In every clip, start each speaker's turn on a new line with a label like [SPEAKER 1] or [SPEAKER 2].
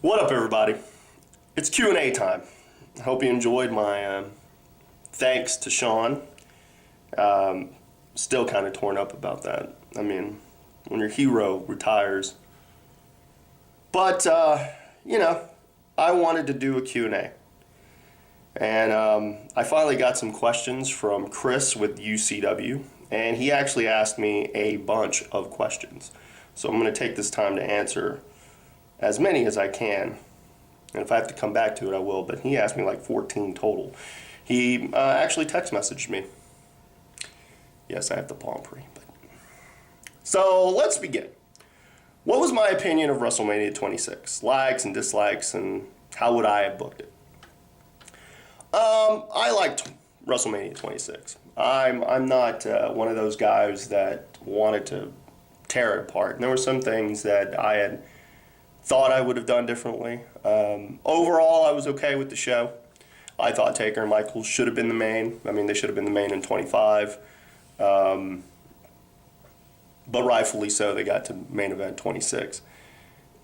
[SPEAKER 1] What up, everybody? It's Q&A time. I hope you enjoyed my thanks to Sean. Still kind of torn up about that. I mean, when your hero retires. But, I wanted to do a Q&A. And I finally got some questions from Chris with UCW. And he actually asked me a bunch of questions. So I'm going to take this time to answer as many as I can. And if I have to come back to it, I will. But he asked me like 14 total. He actually text messaged me. Yes, I have the palm pre. So let's begin. What was my opinion of WrestleMania 26? Likes and dislikes, and how would I have booked it? I liked WrestleMania 26. I'm not one of those guys that wanted to tear it apart. And there were some things that I had thought I would have done differently. Overall, I was okay with the show. I thought Taker and Michaels should have been the main. I mean, they should have been the main in 25. But rightfully so, they got to main event 26.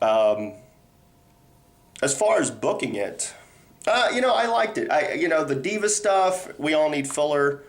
[SPEAKER 1] As far as booking it, I liked it. The Diva stuff, we all need filler.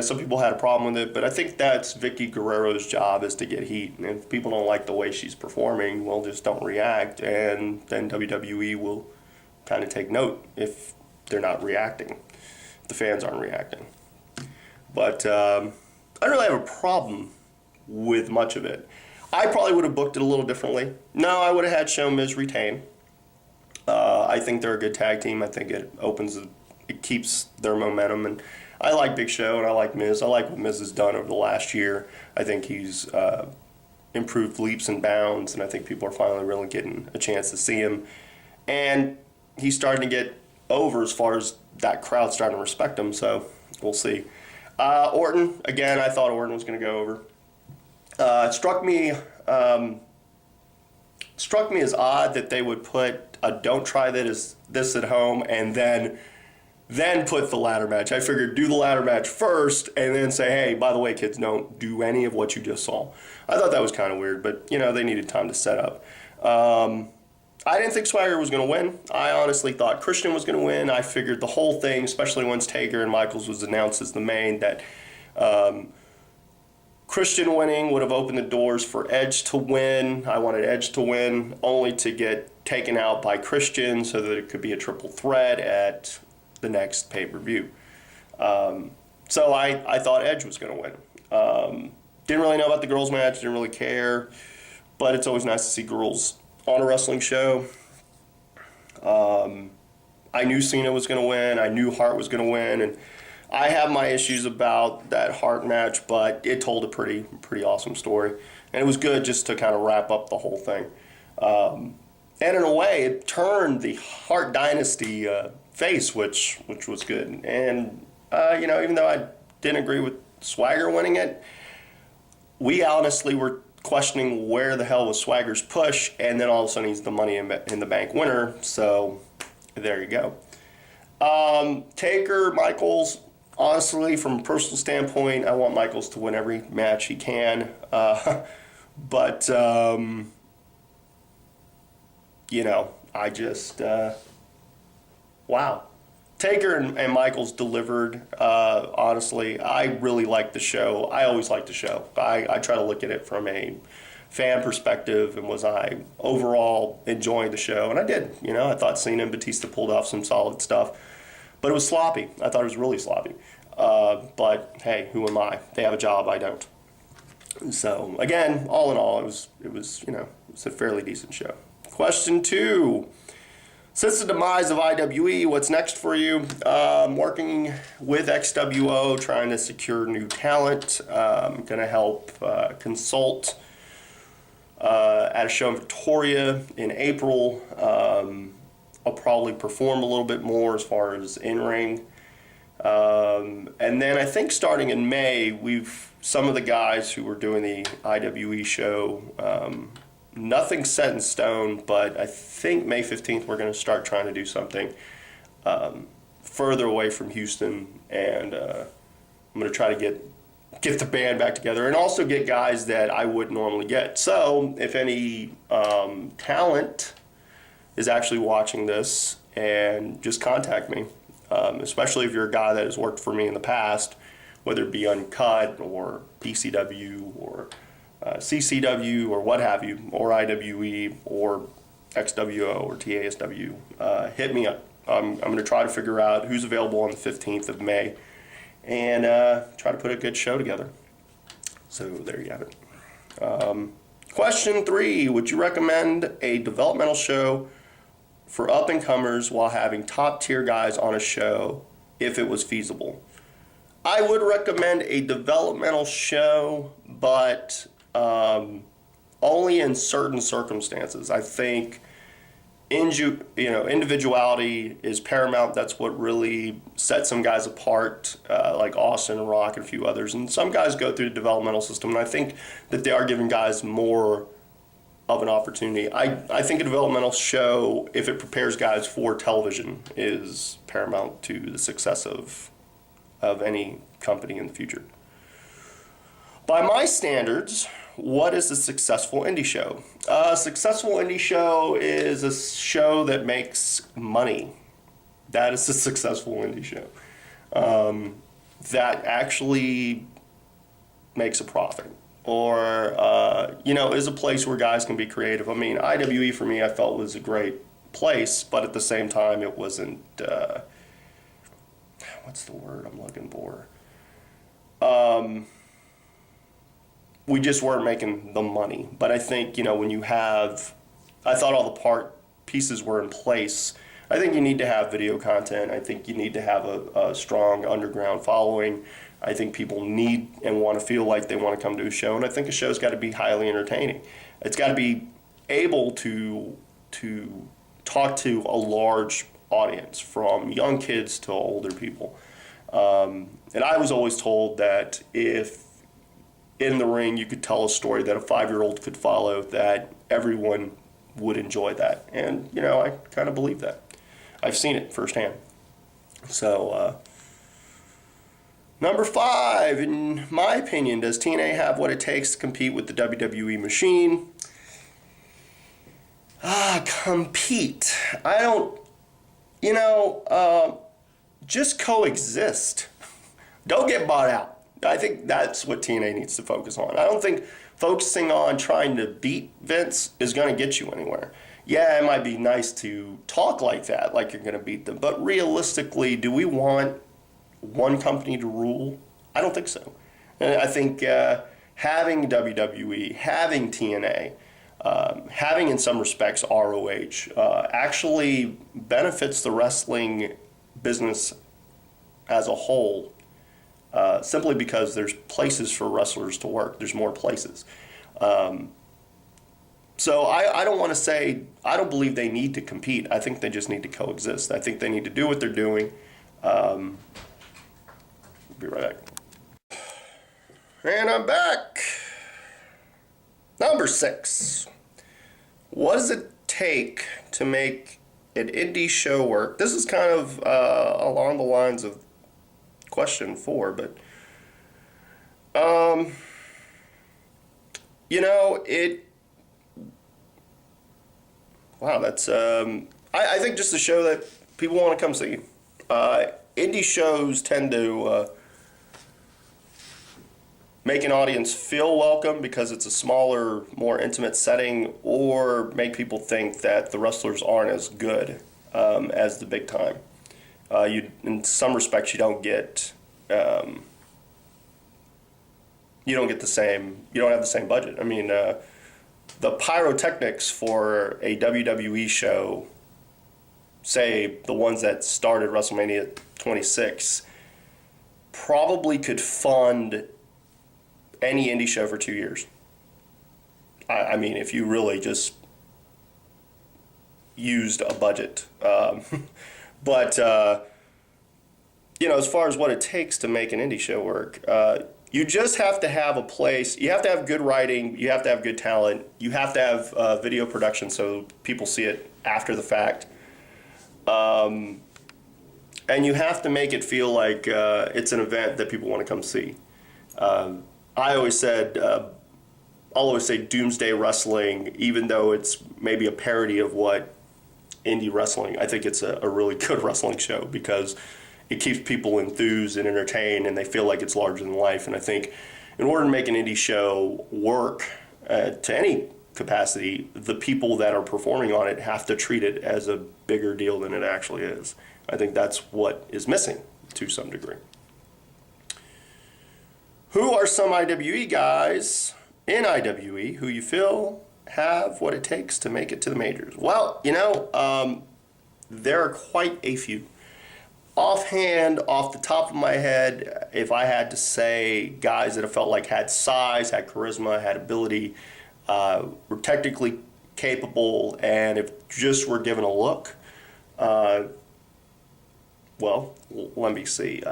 [SPEAKER 1] Some people had a problem with it, but I think that's Vicky Guerrero's job, is to get heat. And if people don't like the way she's performing, well, just don't react. And then WWE will kind of take note if they're not reacting, if the fans aren't reacting. But I don't really have a problem with much of it. I probably would have booked it a little differently. No, I would have had Show Miz retain. I think they're a good tag team. I think it keeps their momentum. And I like Big Show and I like Miz. I like what Miz has done over the last year. I think he's improved leaps and bounds, and I think people are finally really getting a chance to see him. And he's starting to get over as far as that crowd starting to respect him, so we'll see. Orton, again, I thought Orton was going to go over. It struck me as odd that they would put a "don't try this at home" and then put the ladder match. I figured do the ladder match first and then say, hey, by the way, kids, don't do any of what you just saw. I thought that was kind of weird, but, they needed time to set up. I didn't think Swagger was going to win. I honestly thought Christian was going to win. I figured the whole thing, especially once Taker and Michaels was announced as the main, that Christian winning would have opened the doors for Edge to win. I wanted Edge to win, only to get taken out by Christian so that it could be a triple threat at the next pay-per-view. So I thought Edge was going to win. Didn't really know about the girls' match, didn't really care, but it's always nice to see girls on a wrestling show. I knew Cena was going to win. I knew Hart was going to win, and I have my issues about that Hart match, but it told a pretty awesome story, and it was good just to kind of wrap up the whole thing. And in a way, it turned the Hart Dynasty face, which was good. And even though I didn't agree with Swagger winning it, we honestly were questioning where the hell was Swagger's push, and then all of a sudden he's the Money in the Bank winner. So there you go. Taker, Michaels. Honestly, from a personal standpoint, I want Michaels to win every match he can. But I just, wow. Taker and Michaels delivered. Honestly, I really liked the show. I always like the show. I try to look at it from a fan perspective, and was I overall enjoying the show? And I did. I thought Cena and Batista pulled off some solid stuff. But it was sloppy. I thought it was really sloppy. But hey, who am I? They have a job, I don't. So again, all in all, it was a fairly decent show. Question 2. Since the demise of IWE, what's next for you? Working with XWO, trying to secure new talent. I'm going to help consult at a show in Victoria in April. I'll probably perform a little bit more as far as in-ring. And then I think starting in May, some of the guys who were doing the IWE show, nothing set in stone, but I think May 15th we're going to start trying to do something further away from Houston, and I'm going to try to get get the band back together, and also get guys that I wouldn't normally get. So if any talent is actually watching this, and just contact me, especially if you're a guy that has worked for me in the past, whether it be Uncut or PCW or CCW or what have you, or IWE or XWO or TASW, hit me up. I'm going to try to figure out who's available on the 15th of May and try to put a good show together. So there you have it. Question 3, would you recommend a developmental show for up-and-comers while having top-tier guys on a show if it was feasible? I would recommend a developmental show, but only in certain circumstances. I think individuality is paramount. That's what really sets some guys apart, like Austin and Rock and a few others. And some guys go through the developmental system, and I think that they are giving guys more of an opportunity. I think a developmental show, if it prepares guys for television, is paramount to the success of any company in the future. By my standards, what is a successful indie show? A successful indie show is a show that makes money. That is a successful indie show. That actually makes a profit. Or, is a place where guys can be creative. I mean, IWE for me, I felt was a great place, but at the same time, it wasn't, what's the word I'm looking for? We just weren't making the money. But I think, when you have, I thought all the pieces were in place. I think you need to have video content. I think you need to have a strong underground following. I think people need and want to feel like they want to come to a show. And I think a show's got to be highly entertaining. It's got to be able to talk to a large audience, from young kids to older people. And I was always told that if in the ring you could tell a story that a 5-year-old could follow, that everyone would enjoy that. And, I kind of believe that. I've seen it firsthand. So, number 5, in my opinion, does TNA have what it takes to compete with the WWE machine? Compete. I don't, just coexist. Don't get bought out. I think that's what TNA needs to focus on. I don't think focusing on trying to beat Vince is going to get you anywhere. Yeah, it might be nice to talk like that, like you're going to beat them. But realistically, do we want one company to rule? I don't think so. And I think having WWE, having TNA, having in some respects ROH, actually benefits the wrestling business as a whole. Simply because there's places for wrestlers to work. There's more places. So I don't want to say, I don't believe they need to compete. I think they just need to coexist. I think they need to do what they're doing. Be right back. And I'm back. Number 6. What does it take to make an indie show work? This is kind of along the lines of question 4, but that's I think just a show that people want to come see. Indie shows tend to make an audience feel welcome because it's a smaller, more intimate setting, or make people think that the wrestlers aren't as good as the big time. In some respects, you don't get the same. You don't have the same budget. I mean, the pyrotechnics for a WWE show, say the ones that started WrestleMania 26, probably could fund any indie show for 2 years. I mean, if you really just used a budget. But, as far as what it takes to make an indie show work, you just have to have a place. You have to have good writing. You have to have good talent. You have to have video production so people see it after the fact. And you have to make it feel like it's an event that people want to come see. I always said, I'll always say Doomsday Wrestling, even though it's maybe a parody of what indie wrestling, I think it's a really good wrestling show because it keeps people enthused and entertained and they feel like it's larger than life. And I think in order to make an indie show work to any capacity, the people that are performing on it have to treat it as a bigger deal than it actually is. I think that's what is missing to some degree. Who are some IWE guys in IWE who you feel have what it takes to make it to the majors? Well, there are quite a few. Offhand, off the top of my head, if I had to say guys that I felt like had size, had charisma, had ability, were technically capable, and if just were given a look, well, let me see.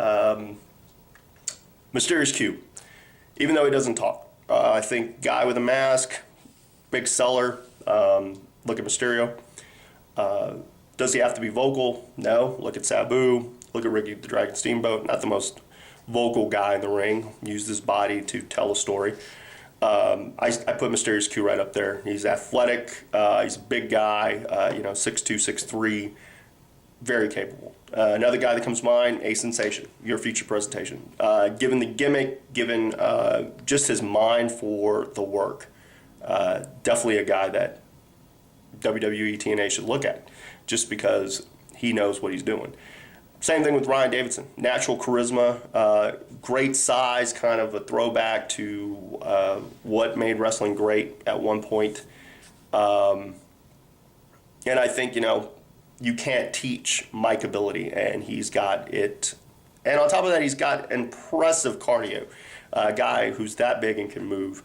[SPEAKER 1] Mysterious Q, even though he doesn't talk. I think guy with a mask, big seller. Look at Mysterio. Does he have to be vocal? No. Look at Sabu. Look at Ricky the Dragon Steamboat. Not the most vocal guy in the ring. Used his body to tell a story. I put Mysterious Q right up there. He's athletic. He's a big guy. 6'2", 6'3", very capable. Another guy that comes to mind, A Sensation, your future presentation. Given the gimmick, given just his mind for the work, definitely a guy that WWE TNA should look at, just because he knows what he's doing. Same thing with Ryan Davidson. Natural charisma, great size, kind of a throwback to what made wrestling great at one point. And I think, you can't teach mic ability, and he's got it. And on top of that, he's got impressive cardio. A guy who's that big and can move.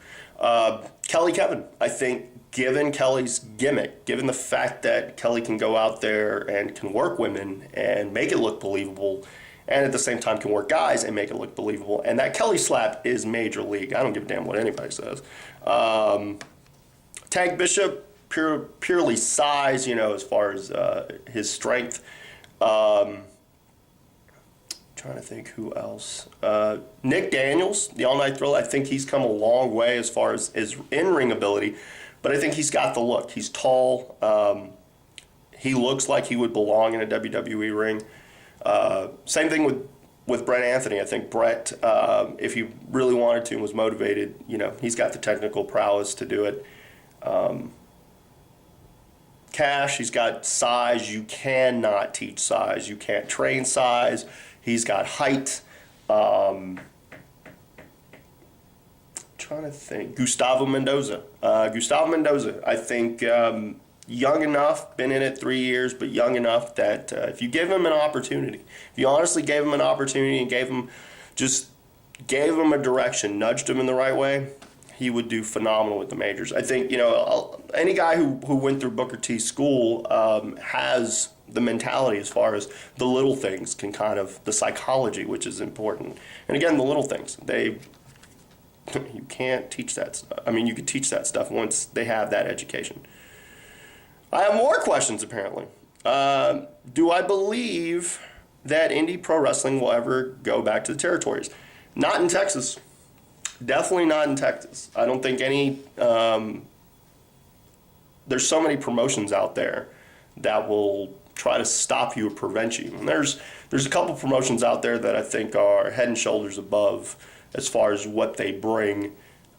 [SPEAKER 1] Kelly Kevin, I think, given Kelly's gimmick, given the fact that Kelly can go out there and can work women and make it look believable, and at the same time can work guys and make it look believable, and that Kelly slap is major league. I don't give a damn what anybody says. Tank Bishop, purely size, as far as his strength. Trying to think who else. Nick Daniels, the All Night Thrill. I think he's come a long way as far as his in-ring ability, but I think he's got the look. He's tall. He looks like he would belong in a WWE ring. Same thing with Brett Anthony. I think Brett, if he really wanted to and was motivated, he's got the technical prowess to do it. Cash, he's got size. You cannot teach size. You can't train size. He's got height. Trying to think. Gustavo Mendoza. I think young enough, been in it 3 years, but young enough that if you give him an opportunity, if you honestly gave him an opportunity and gave him a direction, nudged him in the right way, he would do phenomenal with the majors. I think, any guy who went through Booker T's school has the mentality as far as the little things can the psychology, which is important. And again, the little things, you can't teach that stuff. I mean, you can teach that stuff once they have that education. I have more questions, apparently. Do I believe that indie pro wrestling will ever go back to the territories? Not in Texas. Definitely not in Texas. I don't think any... there's so many promotions out there that will try to stop you or prevent you. And there's a couple promotions out there that I think are head and shoulders above as far as what they bring,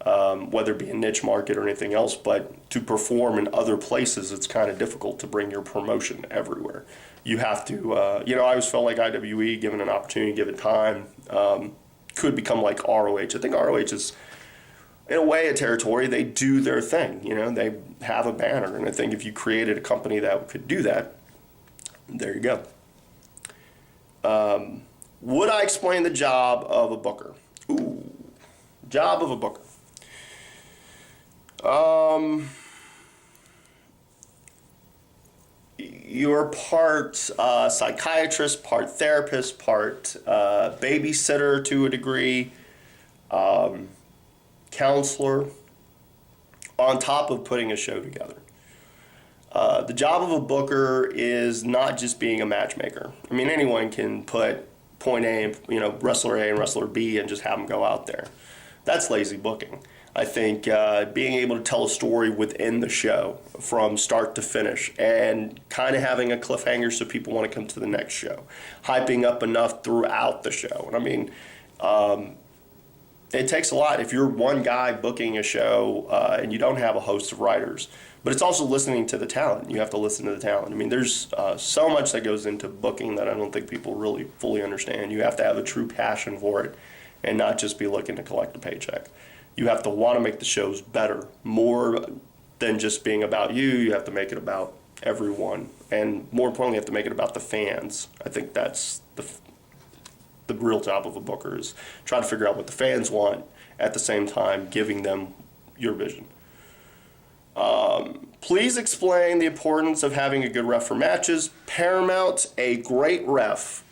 [SPEAKER 1] whether it be a niche market or anything else. But to perform in other places, it's kind of difficult to bring your promotion everywhere. You have to, I always felt like IWE, given an opportunity, given time, could become like ROH. I think ROH is, in a way, a territory. They do their thing. They have a banner. And I think if you created a company that could do that, there you go. Would I explain the job of a booker? Ooh, job of a booker. You're part psychiatrist, part therapist, part babysitter to a degree, counselor, on top of putting a show together. The job of a booker is not just being a matchmaker. I mean, anyone can put point A and, wrestler A and wrestler B and just have them go out there. That's lazy booking. I think being able to tell a story within the show from start to finish and kind of having a cliffhanger so people want to come to the next show. Hyping up enough throughout the show. And I mean, it takes a lot if you're one guy booking a show and you don't have a host of writers. But it's also listening to the talent. You have to listen to the talent. I mean, there's so much that goes into booking that I don't think people really fully understand. You have to have a true passion for it and not just be looking to collect a paycheck. You have to want to make the shows better, more than just being about you. You have to make it about everyone. And more importantly, you have to make it about the fans. I think that's the real job of a booker is trying to figure out what the fans want at the same time giving them your vision. Please explain the importance of having a good ref for matches. Paramount, a great ref.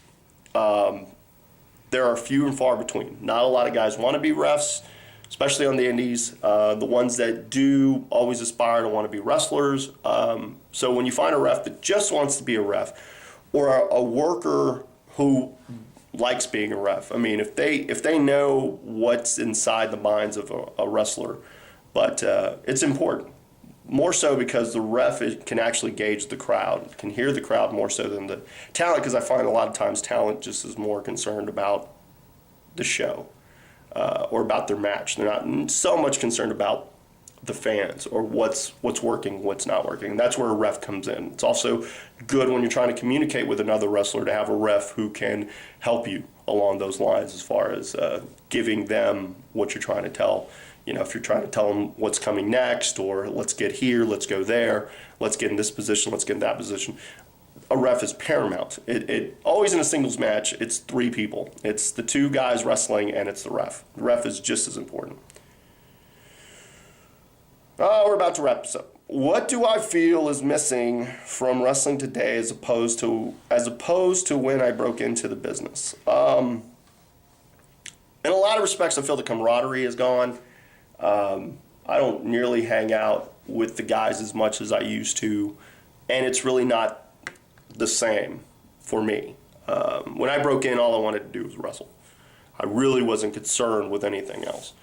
[SPEAKER 1] There are few and far between. Not a lot of guys want to be refs, especially on the indies. The ones that do always aspire to want to be wrestlers. So when you find a ref that just wants to be a ref, or a worker who likes being a ref. I mean, if they know what's inside the minds of a wrestler, but it's important. More so because the ref can actually gauge the crowd, can hear the crowd more so than the talent, because I find a lot of times talent just is more concerned about the show or about their match. They're not so much concerned about the fans or what's working, what's not working. That's where a ref comes in. It's also good when you're trying to communicate with another wrestler to have a ref who can help you along those lines as far as giving them what you're trying to tell. If you're trying to tell them what's coming next, or let's get here, let's go there, let's get in this position, let's get in that position. A ref is paramount. It always in a singles match, it's three people. It's the two guys wrestling and it's the ref. The ref is just as important. We're about to wrap this up. What do I feel is missing from wrestling today as opposed to when I broke into the business? In a lot of respects, I feel the camaraderie is gone. I don't nearly hang out with the guys as much as I used to, and it's really not the same for me. When I broke in, all I wanted to do was wrestle. I really wasn't concerned with anything else.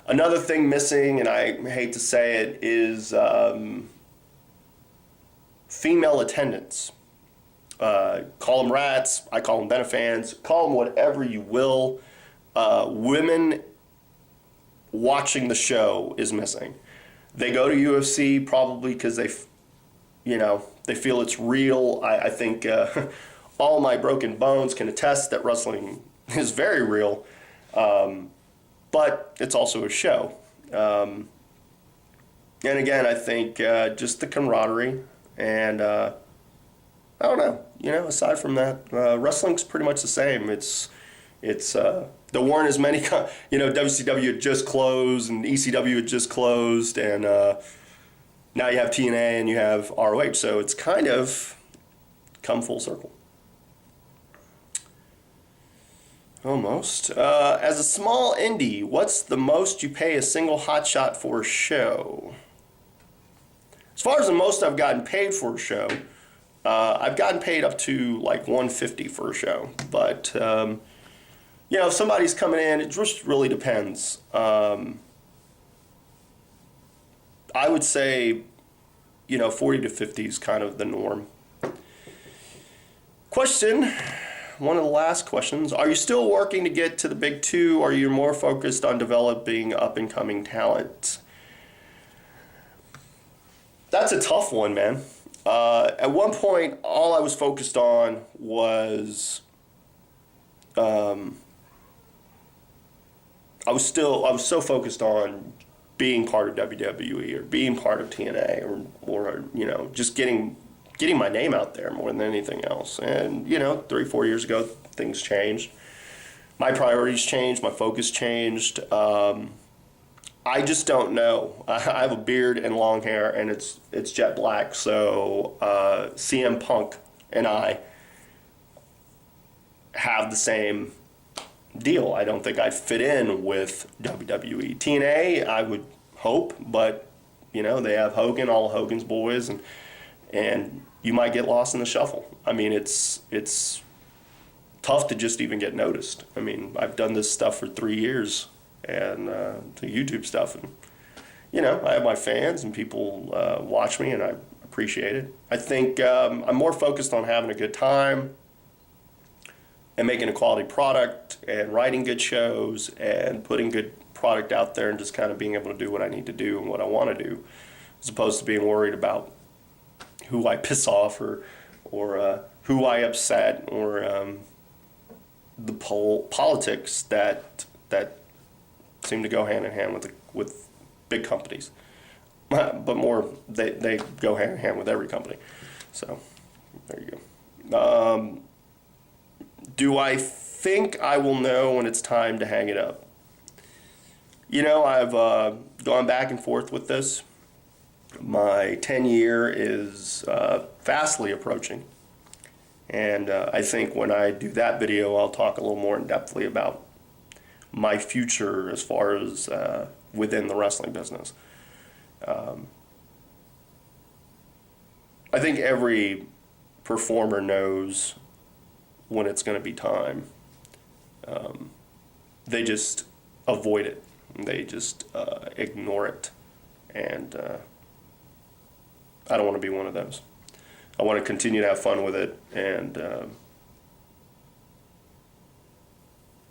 [SPEAKER 1] Another thing missing, and I hate to say it, is female attendance. Call them rats, I call them benefans, call them whatever you will. Women watching the show is missing. They go to UFC probably because they feel it's real. I think all my broken bones can attest that wrestling is very real, but it's also a show. And again, I think just the camaraderie and I don't know. Aside from that, wrestling's pretty much the same. There weren't as many, WCW had just closed and ECW had just closed, and now you have TNA and you have ROH, so it's kind of come full circle. Almost. As a small indie, what's the most you pay a single hotshot for a show? As far as the most I've gotten paid for a show, I've gotten paid up to like $150 for a show, but if somebody's coming in, it just really depends. I would say, 40 to 50 is kind of the norm. Question, one of the last questions. Are you still working to get to the big two, or are you more focused on developing up-and-coming talent? That's a tough one, man. At one point, all I was focused on was I was so focused on being part of WWE or being part of TNA or just getting my name out there more than anything else. And 3-4 years ago, things changed. My priorities changed. My focus changed. I just don't know. I have a beard and long hair, and it's jet black. So CM Punk and I have the same deal. I don't think I'd fit in with WWE. TNA, I would hope, but they have Hogan, all of Hogan's boys, and you might get lost in the shuffle. I mean, it's tough to just even get noticed. I mean, I've done this stuff for 3 years, and the YouTube stuff, and I have my fans and people watch me, and I appreciate it. I think I'm more focused on having a good time and making a quality product and writing good shows and putting good product out there and just kind of being able to do what I need to do and what I want to do, as opposed to being worried about who I piss off or who I upset or the politics that seem to go hand in hand with big companies. But more, they go hand in hand with every company. So there you go. Do I think I will know when it's time to hang it up? I've gone back and forth with this. My 10-year is fastly approaching. And I think when I do that video, I'll talk a little more in-depthly about my future as far as within the wrestling business. I think every performer knows when it's going to be time. They just avoid it. They just ignore it. And I don't want to be one of those. I want to continue to have fun with it and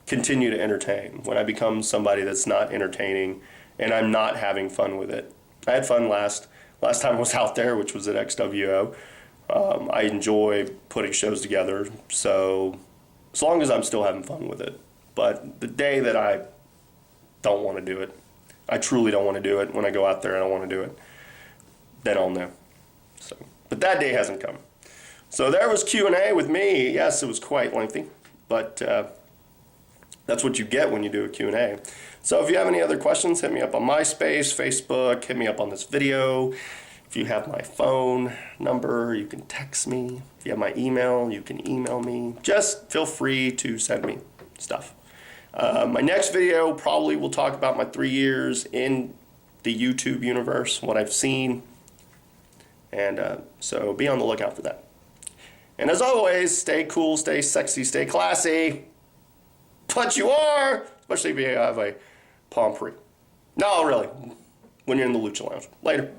[SPEAKER 1] continue to entertain. When I become somebody that's not entertaining and I'm not having fun with it. I had fun last time I was out there, which was at XWO. I enjoy putting shows together, so as long as I'm still having fun with it. But the day that I don't want to do it, I truly don't want to do it, when I go out there and I want to do it, then I'll know. So, but that day hasn't come. So there was Q&A with me. Yes, it was quite lengthy, but that's what you get when you do a Q&A. So if you have any other questions, hit me up on MySpace, Facebook, hit me up on this video. If you have my phone number, you can text me. If you have my email, you can email me. Just feel free to send me stuff. My next video probably will talk about my 3 years in the YouTube universe, what I've seen. And so be on the lookout for that. And as always, stay cool, stay sexy, stay classy. But you are, especially if you have a Palm Pre. No, really, when you're in the Lucha Lounge. Later.